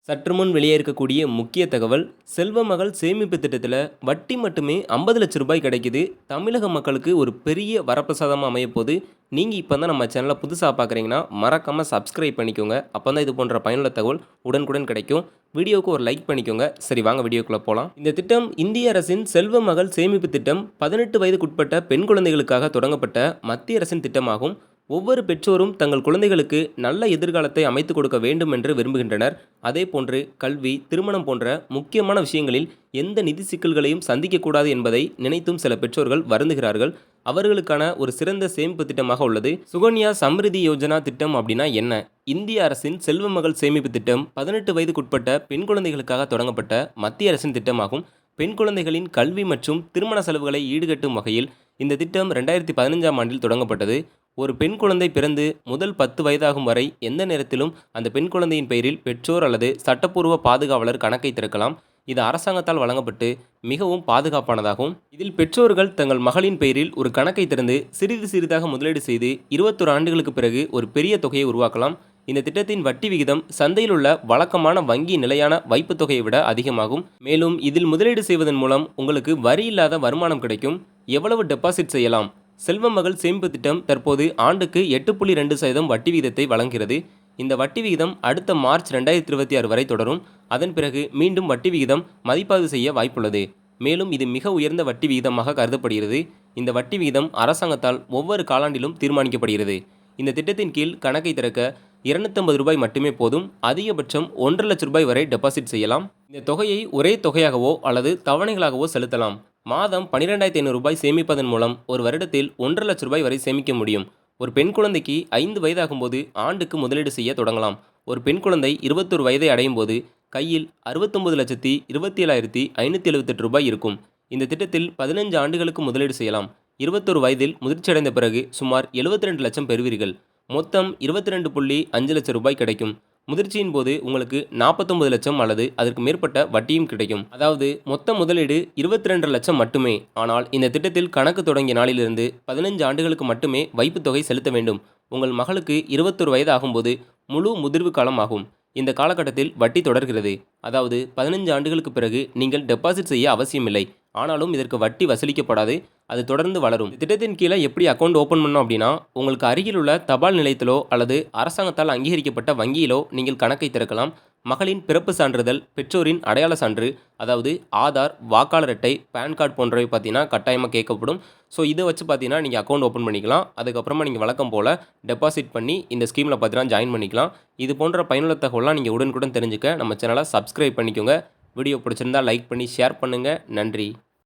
சற்று முன் வெளியே இருக்கக்கூடிய முக்கிய தகவல், செல்வ மகள் சேமிப்பு திட்டத்தில் வட்டி மட்டுமே 50 லட்சம் ரூபாய் கிடைக்குது. தமிழக மக்களுக்கு ஒரு பெரிய வரப்பிரசாதமாக அமைய போது. நீங்கள் இப்போ தான் நம்ம சேனலை புதுசாக பார்க்குறீங்கன்னா மறக்காமல் சப்ஸ்கிரைப் பண்ணிக்கோங்க. அப்போ தான் இது போன்ற பயனுள்ள தகவல் உடனுக்குடன் கிடைக்கும். வீடியோவுக்கு ஒரு லைக் பண்ணிக்கோங்க. சரி, வாங்க வீடியோக்குள்ளே போகலாம். இந்த திட்டம் இந்திய அரசின் செல்வ மகள் சேமிப்பு திட்டம் 18 வயதுக்குட்பட்ட பெண் குழந்தைகளுக்காக தொடங்கப்பட்ட மத்திய அரசின் திட்டமாகும். ஒவ்வொரு பெற்றோரும் தங்கள் குழந்தைகளுக்கு நல்ல எதிர்காலத்தை அமைத்துக் கொடுக்க வேண்டும் என்று விரும்புகின்றனர். அதேபோன்று கல்வி, திருமணம் போன்ற முக்கியமான விஷயங்களில் எந்த நிதி சிக்கல்களையும் சந்திக்கக்கூடாது என்பதை நினைத்தும் சில பெற்றோர்கள் வருந்துகிறார்கள். அவர்களுக்கான ஒரு சிறந்த சேமிப்பு திட்டமாக உள்ளது சுகன்யா சம்ரிதி யோஜனா திட்டம். அப்படின்னா என்ன? இந்திய அரசின் செல்வ மகள் சேமிப்பு திட்டம் 18 வயதுக்குட்பட்ட பெண் குழந்தைகளுக்காக தொடங்கப்பட்ட மத்திய அரசின் திட்டமாகும். பெண் குழந்தைகளின் கல்வி மற்றும் திருமண செலவுகளை ஈடுகட்டும் வகையில் இந்த திட்டம் 2015ஆம் ஆண்டில் தொடங்கப்பட்டது. ஒரு பெண் குழந்தை பிறந்து முதல் 10 வயதாகும் வரை எந்த நேரத்திலும் அந்த பெண் குழந்தையின் பெயரில் பெற்றோர் அல்லது சட்டப்பூர்வ பாதுகாவலர் கணக்கை திறக்கலாம். இது அரசாங்கத்தால் வழங்கப்பட்டு மிகவும் பாதுகாப்பானதாகும். இதில் பெற்றோர்கள் தங்கள் மகளின் பெயரில் ஒரு கணக்கை திறந்து சிறிது சிறிதாக முதலீடு செய்து 21 ஆண்டுகளுக்கு பிறகு ஒரு பெரிய தொகையை உருவாக்கலாம். இந்த திட்டத்தின் வட்டி விகிதம் சந்தையில் உள்ள வழக்கமான வங்கி நிலையான வைப்பு தொகையை விட அதிகமாகும். மேலும் இதில் முதலீடு செய்வதன் மூலம் உங்களுக்கு வரி இல்லாத வருமானம் கிடைக்கும். எவ்வளவு டெபாசிட் செய்யலாம்? செல்வ மகள் சேமிப்பு திட்டம் தற்போது ஆண்டுக்கு 8.2% வட்டி விகிதத்தை வழங்குகிறது. இந்த வட்டி விகிதம் அடுத்த மார்ச் 2026 வரை தொடரும். அதன் பிறகு மீண்டும் வட்டி விகிதம் மதிப்பாய்வு செய்ய வாய்ப்புள்ளது. மேலும் இது மிக உயர்ந்த வட்டி விகிதமாக கருதப்படுகிறது. இந்த வட்டி விகிதம் அரசாங்கத்தால் ஒவ்வொரு காலாண்டிலும் தீர்மானிக்கப்படுகிறது. இந்த திட்டத்தின் கீழ் கணக்கை திறக்க 250 ரூபாய் மட்டுமே போதும். அதிகபட்சம் 1,50,000 லட்சம் ரூபாய் வரை டெபாசிட் செய்யலாம். இந்த தொகையை ஒரே தொகையாகவோ அல்லது தவணைகளாகவோ செலுத்தலாம். மாதம் 12,500 ரூபாய் சேமிப்பதன் மூலம் ஒரு வருடத்தில் 1,50,000 லட்சம் ரூபாய் வரை சேமிக்க முடியும். ஒரு பெண் குழந்தைக்கு 5 வயதாகும்போது ஆண்டுக்கு முதலீடு செய்ய தொடங்கலாம். ஒரு பெண் குழந்தை 21 வயதை அடையும் போது கையில் 69,27,578 ரூபாய் இருக்கும். இந்த திட்டத்தில் 15 ஆண்டுகளுக்கு முதலீடு செய்யலாம். 21 வயதில் முதிர்ச்சியடைந்த பிறகு சுமார் 72 லட்சம் பெறுவீர்கள். மொத்தம் 22.5 லட்சம் ரூபாய் கிடைக்கும். முதிர்ச்சியின் போது உங்களுக்கு 49 லட்சம் அல்லது அதற்கு மேற்பட்ட வட்டியும் கிடைக்கும். அதாவது மொத்த முதலீடு 22 லட்சம் மட்டுமே. ஆனால் இந்த திட்டத்தில் கணக்கு தொடங்கிய நாளிலிருந்து 15 ஆண்டுகளுக்கு மட்டுமே வைப்பு தொகை செலுத்த வேண்டும். உங்கள் மகளுக்கு 21 வயது ஆகும்போது முழு முதிர்வு காலம் ஆகும். இந்த காலகட்டத்தில் வட்டி தொடர்கிறது. அதாவது 15 ஆண்டுகளுக்கு பிறகு நீங்கள் டெபாசிட் செய்ய அவசியமில்லை. ஆனாலும் இதற்கு வட்டி வசூலிக்கப்படாது. அது தொடர்ந்து வளரும். திட்டத்தின் கீழே எப்படி அக்கௌண்ட் ஓப்பன் பண்ணோம் அப்படின்னா, உங்களுக்கு அருகில் உள்ள தபால் நிலையத்திலோ அல்லது அரசாங்கத்தால் அங்கீகரிக்கப்பட்ட வங்கியிலோ நீங்கள் கணக்கை திறக்கலாம். மகளின் பிறப்பு சான்றிதழ், பெற்றோரின் அடையாள சான்று, அதாவது ஆதார், வாக்காளர் அட்டை, பேன் கார்டு போன்றவை பார்த்தீங்கன்னா கட்டாயமாக கேட்கப்படும். ஸோ இதை வச்சு பார்த்தீங்கன்னா நீங்கள் அக்கௌண்ட் ஓப்பன் பண்ணிக்கலாம். அதுக்கப்புறமா நீங்கள் வழக்கம் போல் டெபாசிட் பண்ணி இந்த ஸ்கீமில் பார்த்தீங்கன்னா ஜாயின் பண்ணிக்கலாம். இது போன்ற பயனுள்ள தகவலாம் நீங்கள் உடனுக்குடன் தெரிஞ்சுக்க நம்ம சேனலை சப்ஸ்கிரைப் பண்ணிக்கோங்க. வீடியோ பிடிச்சிருந்தால் லைக் பண்ணி ஷேர் பண்ணுங்கள். நன்றி.